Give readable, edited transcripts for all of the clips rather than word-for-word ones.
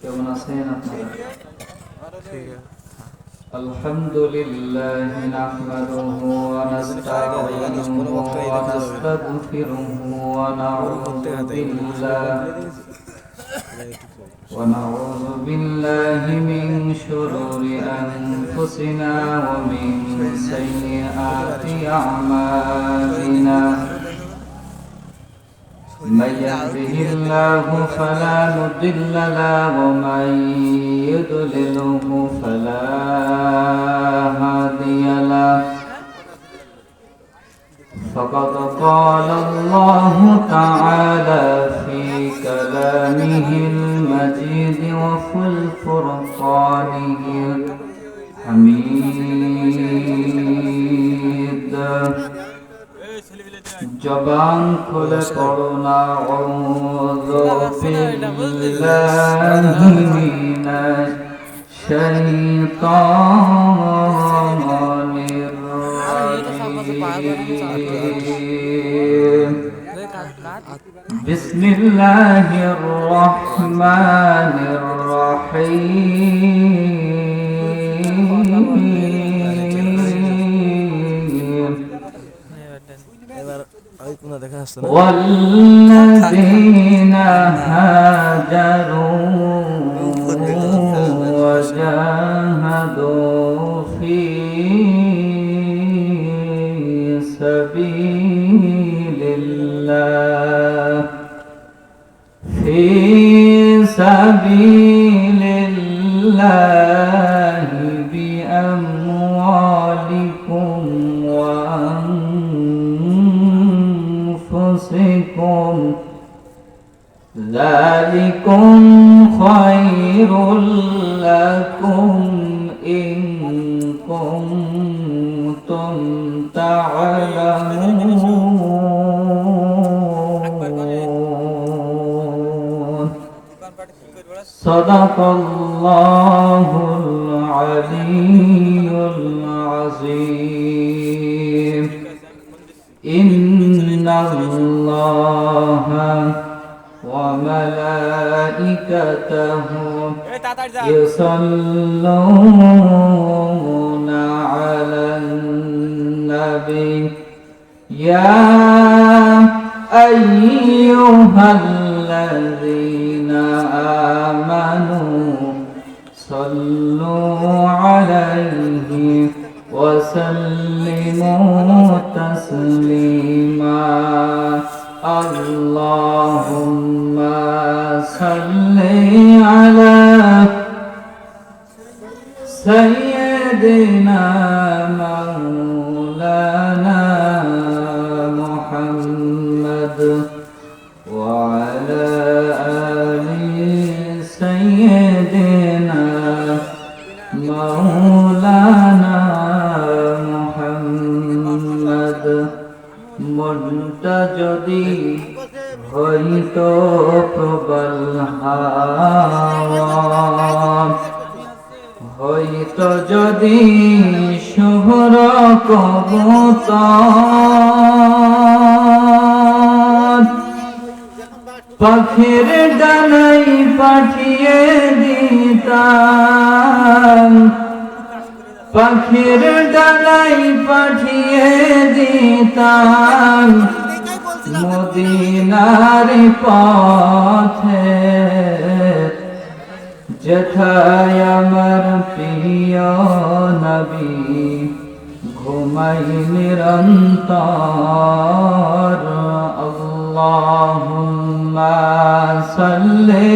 কেমন আছেন আপনারা? আলহামদুলিল্লাহি নাহমাদুহু ওয়া নাস্তাঈনুহু ওয়া নাস্তাগফিরুহু ওয়া নাউযু বিল্লাহি মিন শুরুরি আনফুসিনা ওয়া মিন সাইয়্যাতি আ'মালিনা। من يهده الله فلا مضل له ومن يضلله فلا هادي له. فقد قال الله تعالى في كلامه المجيد وفي الفرقانه الحميد. জবান খুলে পড়ো না আউযু বিল্লাহি মিনাশ শাইতানির রাজীম। বিসমিল্লাহির রহমানির রহিম। والذين هاجروا وجاهدوا في سبيل الله بأموالكم وأنفسكم ذلكم خير لكم إن كنتم تعلمون. صدق الله العلي العظيم. إن الله وملائكته يصلون على النبي يا أيها الذين آمنوا صلوا عليه وسلموا تسليما. اللهم صل على سيدنا مولانا محمد وعلى آل سيدنا مولانا محمد. মনটা যদি হইতো প্রবল হাওয়া, হইতো যদি শুভ্র কবুতর, পাখির ডানাই পাঠিয়ে দিতাম, পাখির ডানাই পাঠিয়ে দিতাম মদিনার পথে, যেথায় আমার প্রিয় নবী ঘুমাই নিরন্তর। আল্লাহুম্মা সাল্লি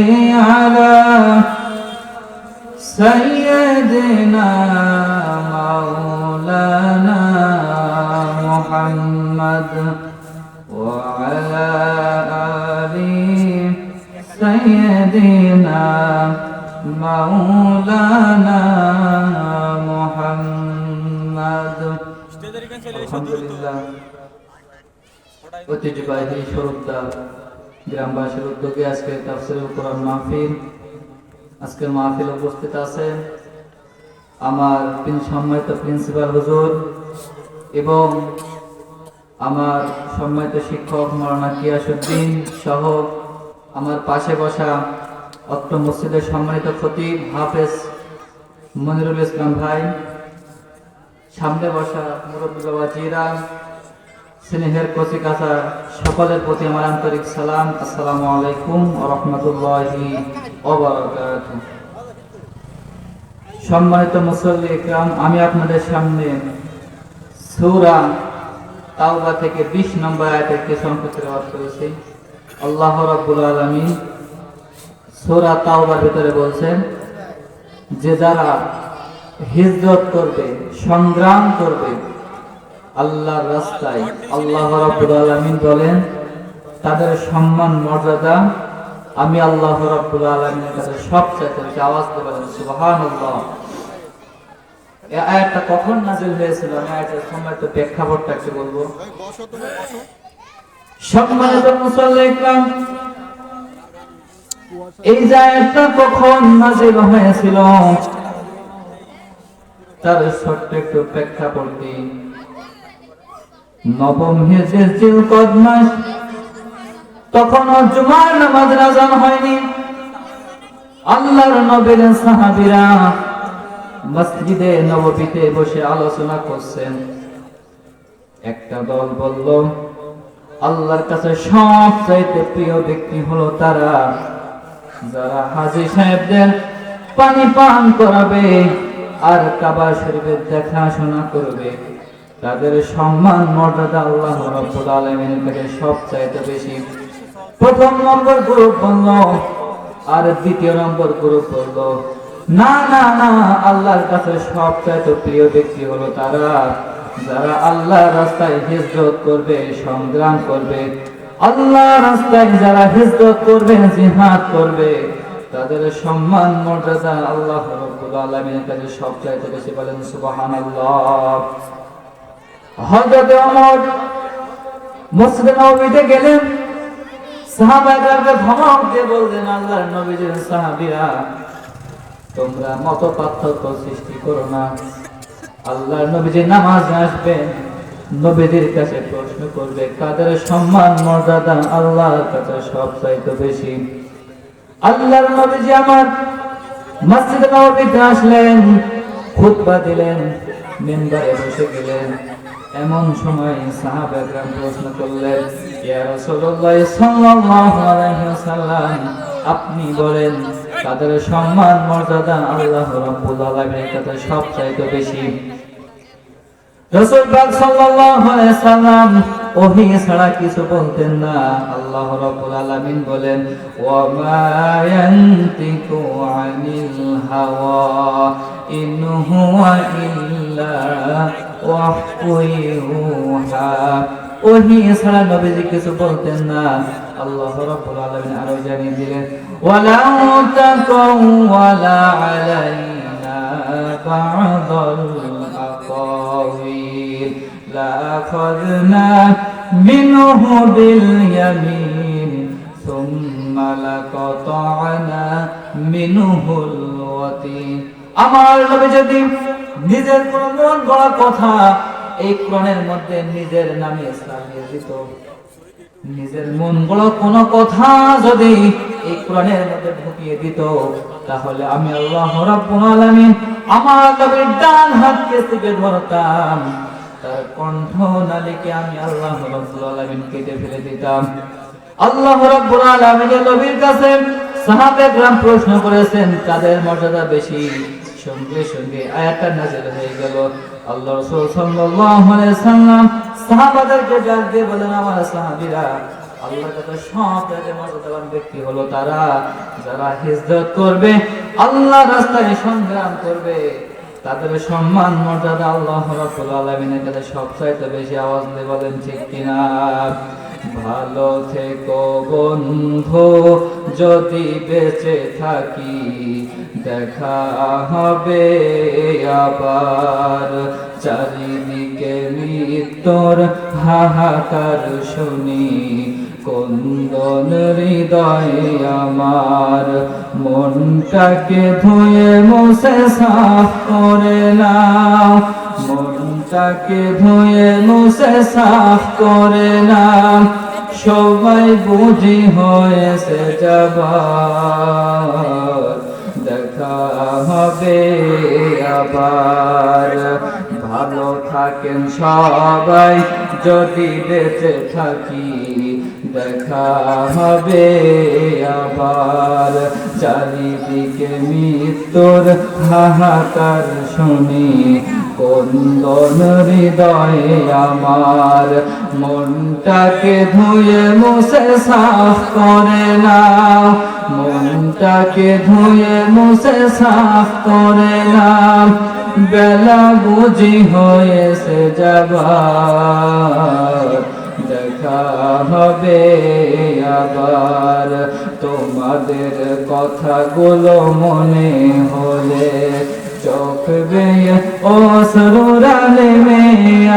আলা سيدنا مولانا محمد وعلى آل سيدنا مولانا محمد. আলহামদুলিল্লাহ, ঐতিহ্যবাহী স্বরূপদা গ্রামবাসীর উদ্যোগে আজকে তাফসীরুল কোরআন মাহফিল। আজকের মাহফিলে উপস্থিত আছেন আমার সম্মানিত প্রিন্সিপাল হুজুর এবং আমার সম্মানিত শিক্ষক মাওলানা কিয়াসউদ্দিন সহ আমার পাশে বসা অত্র মসজিদের সম্মানিত খতিব হাফেজ মনিরুল ইসলাম ভাই, সামনে বসা মুরব্বী বাবাজিরা, স্নেহের কচি কাঁচা সকলের প্রতি আমার আন্তরিক সালাম। আসসালামু আলাইকুম ওয়া রাহমাতুল্লাহি ওয়া বারাকাতুহু। সম্মানিত মুসল্লি ইকরাম, আমি আপনাদের সামনে সূরা তাওবা থেকে 20 নম্বর আয়াতের কিছু অংশ তেলাওয়াত করেছি। আল্লাহ রাব্বুল আলামিন সূরা তাওবার ভিতরে বলছেন যে যারা হিজরত করবে, সংগ্রাম করবে আল্লাহর রাস্তায়, আল্লাহ রাব্বুল আলামিন বলেন তাদের সম্মান মর্যাদা আমি আল্লাহ রাব্বুল আলামিনের কাছে সবচেয়ে বেশি। আওয়াজ দিয়ে বলেন সুবহানাল্লাহ। এই আয়াতটা কখন নাযিল হয়েছিল? আমি আয়াতের সম্মানিত প্রেক্ষাপটটা একটু বলবো। সম্মানিত মুসল্লি ইকরাম, এই আয়াতটা কখন নাযিল হয়েছিল তার ছোট্ট একটু প্রেক্ষাপট দিই। নবম হিজরির জিলকদ মাস, তখন জুমার নামাজের আযান হয়নি। আল্লাহর নবীর সাহাবীরা মসজিদে নববীতে বসে আলোচনা করছেন। একটা দল বলল আল্লাহর কাছে সবচাইতে প্রিয় ব্যক্তি হলো তারা যারা হাজী সাহেবদের পানি পান করাবে আর কাবা শরীফের দেখাশোনা করবে। তাদের সম্মান মর্যাদা আল্লাহ রাব্বুল আলামিনের কাছে সবচাইতে বেশি। প্রথম নম্বর গ্রুপ বলল, আর দ্বিতীয় নম্বর গ্রুপ বলল না না না, আল্লাহর কাছে সবচাইতে প্রিয় ব্যক্তি হলো তারা যারা আল্লাহর রাস্তায় হিজরত করবে, সংগ্রাম করবে। আল্লাহর রাস্তায় যারা হিজরত করবে, জিহাদ করবে, তাদের সম্মান মর্যাদা আল্লাহ রাব্বুল আলামিনের কাছে সবচাইতে বেশি। বলেন সুবহানাল্লাহ। হযরত ওমর মসজিদে নববীতে গেলেন, সাহাবাদেরকে ধমক দিয়ে বললেন আল্লাহর নবীর সাহাবীরা তোমরা মত পার্থক্য সৃষ্টি করো না। আল্লাহর নবী যে নামাজে আসবেন, নবীদের কাছে প্রশ্ন করবে কাদের সম্মান মর্যাদা আল্লাহর কাছে সবচাইতে বেশি। আল্লাহর নবী যে আমার মসজিদে নববীতে আসলেন, খুতবা দিলেন, মিম্বারে বসে গেলেন। এমন সময় সাহাবাগণ প্রশ্ন করলেন ইয়া রাসূলুল্লাহ সাল্লাল্লাহু আলাইহি ওয়াসাল্লাম, আপনি বলেন তাদের সম্মান মর্যাদা আল্লাহ রাব্বুল আলামিনের কাছে সবচাইতে বেশি। রাসূল পাক সাল্লাল্লাহু আলাইহি ওয়াসাল্লাম ওহী ছাড়া কিছু বলতেন না। আল্লাহ রাব্বুল আলামিন বলেন ওয়া মা ইয়ানতিকু আনিল হাওয়া ইন হুয়া ইল্লা ওয়াহয়ুহা। ওহী ছাড়া নবীজি কিছু বলতেন না। আল্লাহ রাব্বুল আলামিন আরো জানিয়ে দিলেন ওয়ালাউ তাকাওয়ালা আলাইনা বা'দাল আকাওয়িল লাআখাযনা মিনহু বিল ইয়ামিন সুম্মা লাকাতা'না মিনহুল ওয়াতিন। আমার নবী যদি নিজের কোন মন গড়া কথা এই কোরআনের মধ্যে নিজের নামে সাজিয়ে দিত, নিজের মন গড়া কোন কথা যদি এই কোরআনের মধ্যে ঢুকিয়ে দিত, তাহলে আমি আল্লাহ রাব্বুল আলামিন আমার নবীর ডান হাতকে চেপে ধরতাম, তার কণ্ঠ নালীকে আমি আল্লাহ রাব্বুল আলামিন কেটে ফেলে দিতাম। আল্লাহ রাব্বুল আলামিনের নবীর কাছে সাহাবায়ে-কেরাম প্রশ্ন করেছেন কাদের মর্যাদা বেশি। সঙ্গে সঙ্গে আয়াতটা নাযিল হয়ে গেল। আল্লাহ রাসূল সাল্লাল্লাহু আলাইহি ওয়াসাল্লাম সাহাবাদেরকে ডাক দিয়ে বলেন আমার সাহাবীরা, আল্লাহর কাছে সবচেয়ে মর্যাদাবান ব্যক্তি হলো তারা যারা হিজরত করবে, আল্লাহর রাস্তায় সংগ্রাম করবে। তাদের সম্মান মর্যাদা আল্লাহ রাব্বুল আলামিনের কাছে সবচাইতে বেশি। আওয়াজ দিয়ে বলেন ঠিক কিনা? ভালো থেকো বন্ধু, যদি বেঁচে থাকি দেখা হবে আবার। চারিদিকে মৃত্যুর হাহাকার শুনি, কন্দন হৃদয়ে আমার। মনটাকে ধুয়ে মুছে সাফ করে নাও, মনটাকে ধুয়ে মুছে সাফ করে নাও। সবাই বুঝি হয়েছে যাবার, দেখা হবে আবার। ভালো থাকেন সবাই যদি বেঁচে থাকি, দেখা হবে আবার। চারিদিকে মৃত্যুর হাহাকার শুনি, কন্দন হৃদয়ে আমার। মনটাকে ধুয়ে মুছে সাফ করে নাও, মনটাকে ধুয়ে মুছে সাফ করে নাও। বেলা বুঝি হয়েছে যাবার, দেখা হবে আবার। তোমাদের কথাগুলো মনে হলে চোখ বেয়ে অশ্রুরা নেমে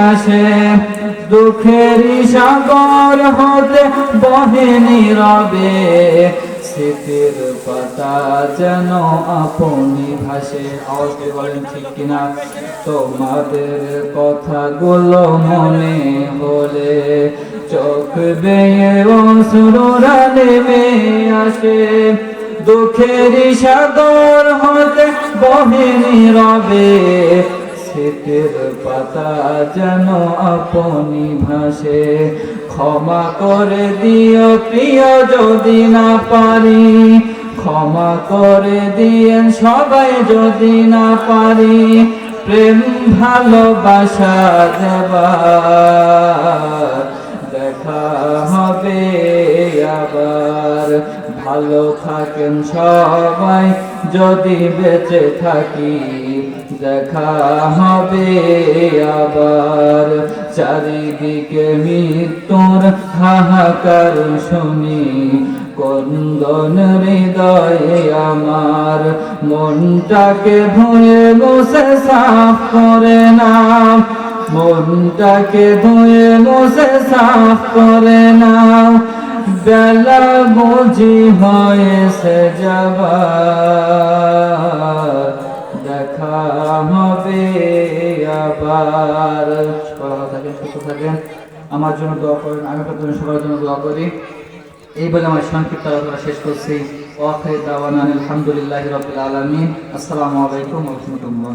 আসে। দুঃখেরই সাগর হতে বহে নীরবে, স্মৃতির পাতা যেন আপনি ভাসে। আওয়াজ দিয়ে বলেন ঠিক কিনা? তোমাদের কথাগুলো মনে হলে চোখ বেয়ে অশ্রুরা নেমে আসে। দুঃখেরই সাগর হতে বহে নীরবে, স্মৃতির পাতা যেন আপনি ভাসে। ক্ষমা করে দিও প্রিয় যদি না পারি, ক্ষমা করে দিয়েন সবাই যদি না পারি। প্রেম ভালোবাসা দেবার, দেখা হবে আবার। ভালো থাকেন সবাই যদি বেঁচে থাকি, দেখা হবে আবার। চারিদিকে মৃত্যুর হাহাকার শুনি, কন্দন হৃদয়ে আমার। মনটাকে ধুয়ে মুছে সাফ করে নাও, মনটাকে ধুয়ে মুছে সাফ করে নাও। বেলা বুঝি হয়েছে যাবার, দেখা হবে আবার। ভালো থাকেন, সুস্থ থাকেন, আমার জন্য দোয়া করেন, আমি আপনাদের জন্য সবার জন্য দোয়া করি। এই বলে আমার সংক্ষিপ্ত আলোচনা শেষ করছি। ওয়া আখিরু দাওয়ানা আলহামদুলিল্লাহি রাব্বিল আলামিন। আসসালামু আলাইকুম ওয়া রাহমাতুল্লাহ।